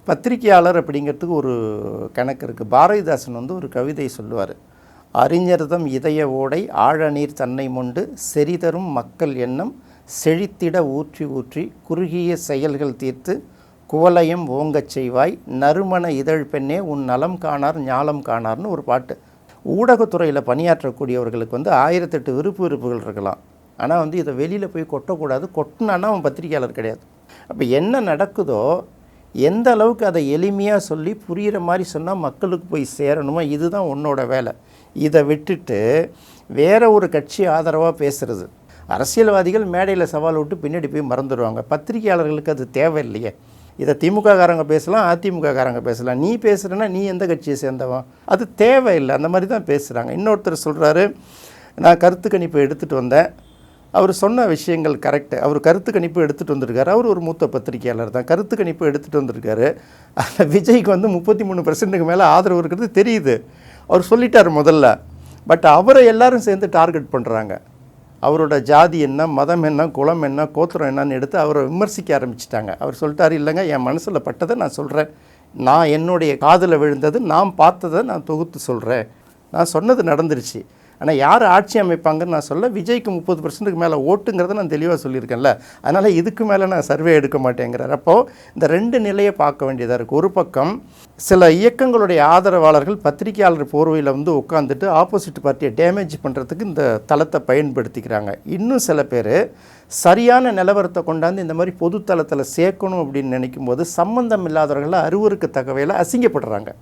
பத்திரிகையாளர் அப்படிங்கிறதுக்கு ஒரு கணக்கு இருக்குது. பாரதிதாசன் ஒரு கவிதை சொல்லுவார். அறிஞர்தம் இதய ஓடை ஆழநீர் தன்னை மொண்டு செறிதரும் மக்கள் எண்ணம் செழித்திட ஊற்றி ஊற்றி குறுகிய செயல்கள் தீர்த்து குவலயம் ஓங்கச் செய்வாய் நறுமண இதழ் பெண்ணே உன் நலம் காணார் ஞாலம் காணார்னு ஒரு பாட்டு. ஊடகத்துறையில் பணியாற்றக்கூடியவர்களுக்கு 1008 விருப்புகள் இருக்கலாம். ஆனால் இதை வெளியில் போய் கொட்டக்கூடாது. கொட்டினான்னா அவன் பத்திரிகையாளர் கிடையாது. அப்போ என்ன நடக்குதோ எந்த அளவுக்கு அதை எளிமையாக சொல்லி புரிகிற மாதிரி சொன்னால் மக்களுக்கு போய் சேரணுமோ இதுதான் உன்னோட வேலை. இதை விட்டுட்டு வேற ஒரு கட்சி ஆதரவாக பேசுகிறது. அரசியல்வாதிகள் மேடையில் சவால் விட்டு பின்னாடி போய் மறந்துடுவாங்க. பத்திரிகையாளர்களுக்கு அது தேவையில்லையே. இதை திமுககாரங்க பேசலாம், அதிமுககாரங்க பேசலாம். நீ பேசுகிறேன்னா நீ எந்த கட்சியை சேர்ந்தவன்? அது தேவையில்லை. அந்த மாதிரி தான் பேசுகிறாங்க. இன்னொருத்தர் சொல்கிறாரு, நான் கருத்து கணிப்பு எடுத்துகிட்டு வந்தேன். அவர் சொன்ன விஷயங்கள் கரெக்டு. அவர் கருத்து கணிப்பு எடுத்துகிட்டு வந்திருக்காரு. அவர் ஒரு மூத்த பத்திரிகையாளர் தான். கருத்து கணிப்பு எடுத்துகிட்டு வந்திருக்காரு. அதில் விஜய்க்கு 33% மேலே ஆதரவு இருக்கிறது தெரியுது. அவர் சொல்லிட்டார் முதல்ல. பட் அவரை எல்லாரும் சேர்ந்து டார்கெட் பண்ணுறாங்க. அவரோட ஜாதி என்ன, மதம் என்ன, குலம் என்ன, கோத்திரம் என்னன்னு எடுத்து அவரை விமர்சிக்க ஆரம்பிச்சிட்டாங்க. அவர் சொல்லிட்டார், இல்லைங்க என் மனசில் பட்டதை நான் சொல்கிறேன். நான் என்னுடைய காதில் விழுந்தது, நான் பார்த்ததை நான் தொகுத்து சொல்கிறேன். நான் சொன்னது நடந்துருச்சு. ஆனால் யார் ஆட்சி அமைப்பாங்கன்னு நான் சொல்ல, விஜய்க்கு 30%க்கு மேலே ஓட்டுங்கிறத நான் தெளிவாக சொல்லியிருக்கேன்ல. அதனால் இதுக்கு மேலே நான் சர்வே எடுக்க மாட்டேங்கிறார். அப்போது இந்த 2 நிலையை பார்க்க வேண்டியதாக இருக்குது. ஒரு பக்கம் சில இயக்கங்களுடைய ஆதரவாளர்கள் பத்திரிகையாளர் போர்வையில் உட்காந்துட்டு ஆப்போசிட் பார்ட்டியை டேமேஜ் பண்ணுறதுக்கு இந்த தளத்தை பயன்படுத்திக்கிறாங்க. இன்னும் சில பேர் சரியான நிலவரத்தை கொண்டாந்து இந்த மாதிரி பொது தளத்தில் சேர்க்கணும் அப்படின்னு நினைக்கும் போது சம்பந்தம் இல்லாதவர்களை அருவருக்கு தகவையில் அசிங்கப்படுறாங்க.